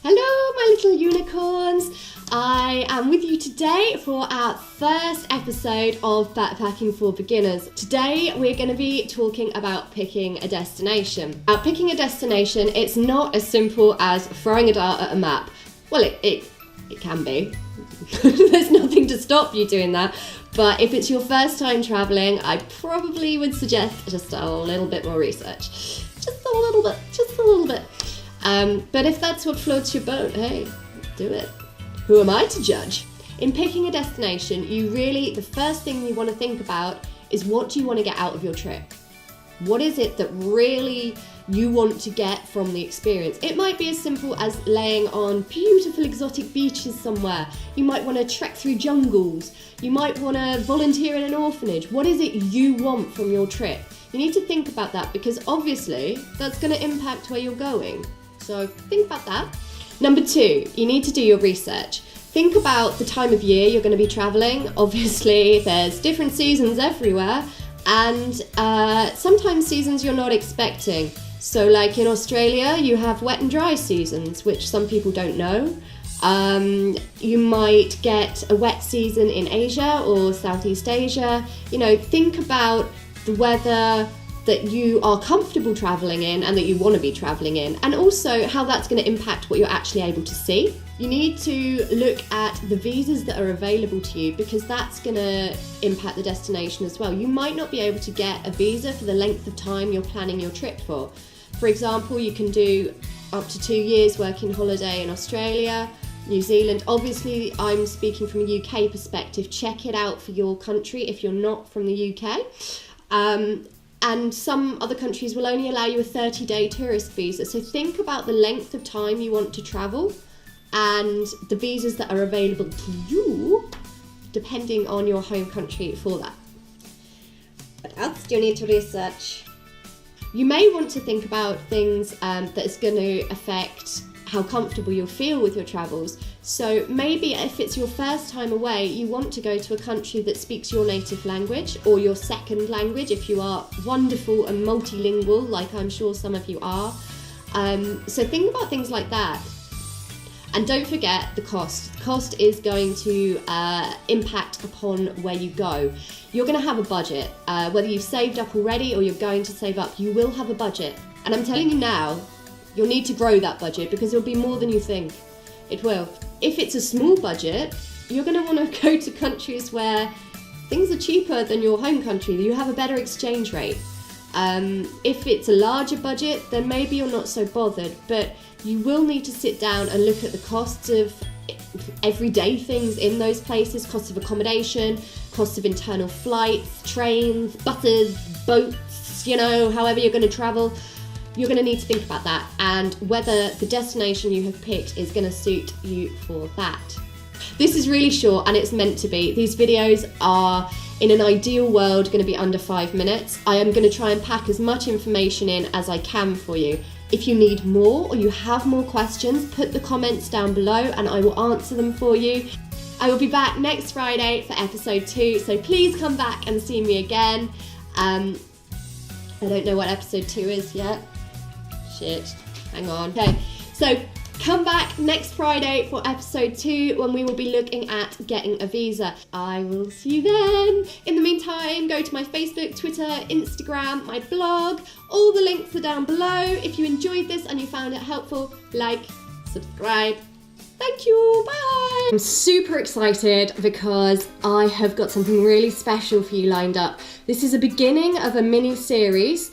Hello, my little unicorns. I am with you today for our first episode of Backpacking for Beginners. Today we're going to be talking about picking a destination. Now, picking a destination, it's not as simple as throwing a dart at a map. Well, it can be. There's nothing to stop you doing that. But if it's your first time traveling, I probably would suggest just a little bit more research. Just a little bit. But if that's what floats your boat, hey, do it. Who am I to judge? In picking a destination, the first thing you want to think about is, what do you want to get out of your trip? What is it that really you want to get from the experience? It might be as simple as laying on beautiful exotic beaches somewhere. You might want to trek through jungles. You might want to volunteer in an orphanage. What is it you want from your trip? You need to think about that, because obviously that's going to impact where you're going. So think about that. Number 2, you need to do your research. Think about the time of year you're going to be traveling. Obviously, there's different seasons everywhere, and sometimes seasons you're not expecting. So like in Australia, you have wet and dry seasons, which some people don't know. You might get a wet season in Asia or Southeast Asia. Think about the weather that you are comfortable travelling in and that you want to be travelling in, and also how that's going to impact what you're actually able to see. You need to look at the visas that are available to you, because that's going to impact the destination as well. You might not be able to get a visa for the length of time you're planning your trip for. For example, you can do up to 2 years working holiday in Australia, New Zealand. Obviously, I'm speaking from a UK perspective. Check it out for your country if you're not from the UK. And some other countries will only allow you a 30-day tourist visa. So think about the length of time you want to travel and the visas that are available to you, depending on your home country for that. What else do you need to research? You may want to think about things that is going to affect how comfortable you'll feel with your travels. So maybe if it's your first time away, you want to go to a country that speaks your native language or your second language, if you are wonderful and multilingual, like I'm sure some of you are. So think about things like that. And don't forget the cost. The cost is going to impact upon where you go. You're going to have a budget. Whether you've saved up already or you're going to save up, you will have a budget. And I'm telling you now, you'll need to grow that budget, because it'll be more than you think. It will. If it's a small budget, you're going to want to go to countries where things are cheaper than your home country. You have a better exchange rate. If it's a larger budget, then maybe you're not so bothered, but you will need to sit down and look at the costs of everyday things in those places, costs of accommodation, costs of internal flights, trains, buses, boats, however you're going to travel. You're going to need to think about that, and whether the destination you have picked is going to suit you for that. This is really short, and it's meant to be. These videos are, in an ideal world, going to be under 5 minutes. I am going to try and pack as much information in as I can for you. If you need more or you have more questions, put the comments down below and I will answer them for you. I will be back next Friday for episode 2, so please come back and see me again. I don't know what episode 2 is yet. Shit, hang on. Okay, so come back next Friday for episode 2, when we will be looking at getting a visa. I will see you then. In the meantime, go to my Facebook, Twitter, Instagram, my blog. All the links are down below. If you enjoyed this and you found it helpful, like, subscribe. Thank you, bye! I'm super excited because I have got something really special for you lined up. This is a beginning of a mini series.